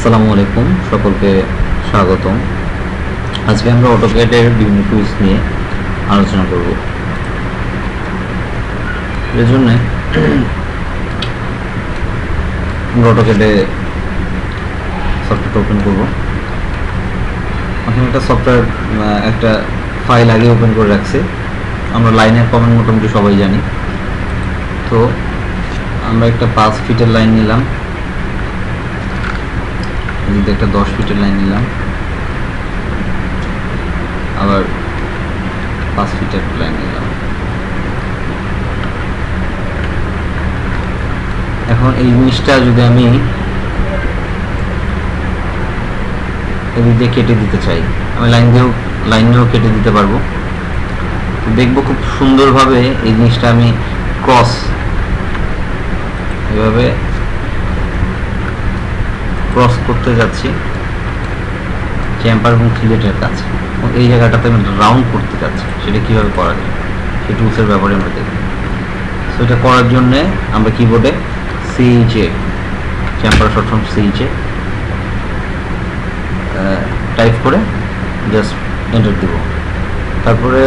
আসসালামু আলাইকুম, সকলকে স্বাগতম। আজকে আমরা অটোক্যাডের বিভিন্ন টুলস নিয়ে আলোচনা করব। এর জন্য আমরা অটোক্যাডে সফটওয়্যার ওপেন করব। এখন একটা সফটওয়্যার একটা ফাইল আগে ওপেন করে রাখছে। আমরা লাইনের কমেন্ট মোটামুটি সবাই জানি। তো আমরা একটা 5 ফিটের লাইন নিলাম, এদিকে একটা 10 ফিটের লাইন নিলাম, আবার 5 ফিটের লাইন নিলাম। এখন এই জিনিসটা যদি আমি এদিক দিয়ে কেটে দিতে চাই, আমি লাইন দিয়েও কেটে দিতে পারবো। তো দেখবো খুব সুন্দরভাবে এই জিনিসটা আমি ক্রস এভাবে ক্রস করতে যাচ্ছি চেম্বার এবং ফিলেটের কাছে। এই জায়গাটাতে আমি রাউন্ড করতে যাচ্ছি, সেটা কীভাবে করা যায় সেই টুলসের ব্যাপারে আমরা দেখব। সো এটা করার জন্যে আমরা কিবোর্ডে CHA chamber short form CHA type করে জাস্ট এন্টার দিব। তারপরে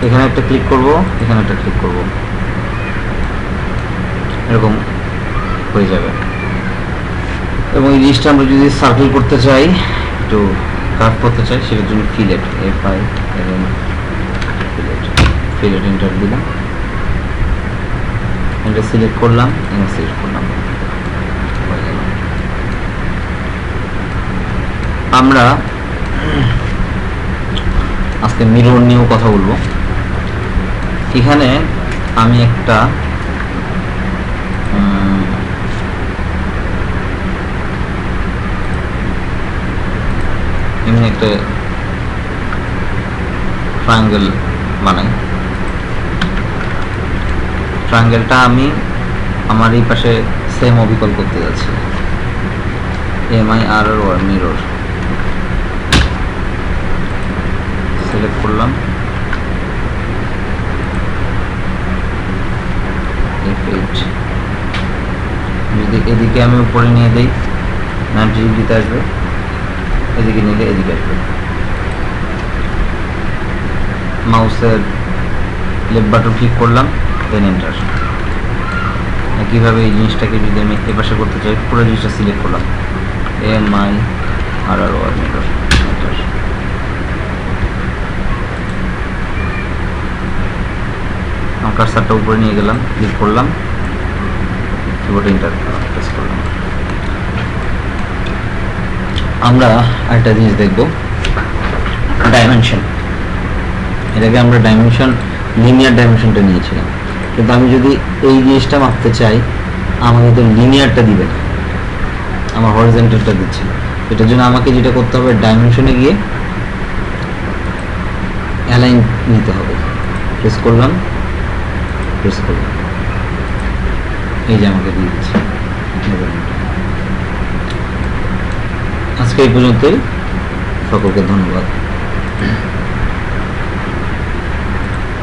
এখানে একটা ক্লিক করব, এখানে একটা ক্লিক করব, এরকম হয়ে যাবে। এবং এই জিনিসটা আমরা যদি সার্কেল করতে চাই, একটু কাট করতে চাই, সেটার জন্য ফিলেট FI এবং ফিলেট এন্টার দিলাম, এটা সিলেক্ট করলাম, এটা সিলেক্ট করলাম, হয়ে গেল। আমরা আজকে মিরর নিয়েও কথা বলবো। এখানে আমি একটা এমনি একটা ট্রায়াঙ্গেল বানাই। ট্রায়াঙ্গেলটা আমি আমার এই পাশে সেম অবিকল করতে যাচ্ছি, MIRR or মিরর সিলেক্ট করলাম, F8 যদি এদিকে আমি উপরে নিয়ে দিই 90 ডিগ্রিতে আসবে, এদিকে নিলে এদিকে আসবে। মাউসের লেফট বাটন ক্লিক করলাম, দেন এন্টার। একইভাবে এই জিনিসটাকে যদি আমি এপাশে করতে চাই, পুরো জিনিসটা সিলেক্ট করলাম, MIRR মিরর, এন্টার। আমার কার্সারটা উপরে নিয়ে গেলাম, ক্লিক করলাম, কিবোর্ডে এন্টার প্রেস করলাম। আমরা একটা জিনিস দেখব, ডাইমেনশন। এটাকে আমরা ডাইমেনশন লিনিয়ার ডাইমেনশনটা নিয়েছিলাম, কিন্তু আমি যদি এই জিনিসটা মাপতে চাই, আমাকে তো লিনিয়ারটা দিবে না, আমার হরিজন্টালটা দিচ্ছে। এটার জন্য আমাকে যেটা করতে হবে, ডাইমেনশনে গিয়ে অ্যালাইন নিতে হবে। প্রেস করলাম, এই যে আমাকে দিয়ে দিচ্ছে। আজকে এই পর্যন্তই, সকলকে ধন্যবাদ।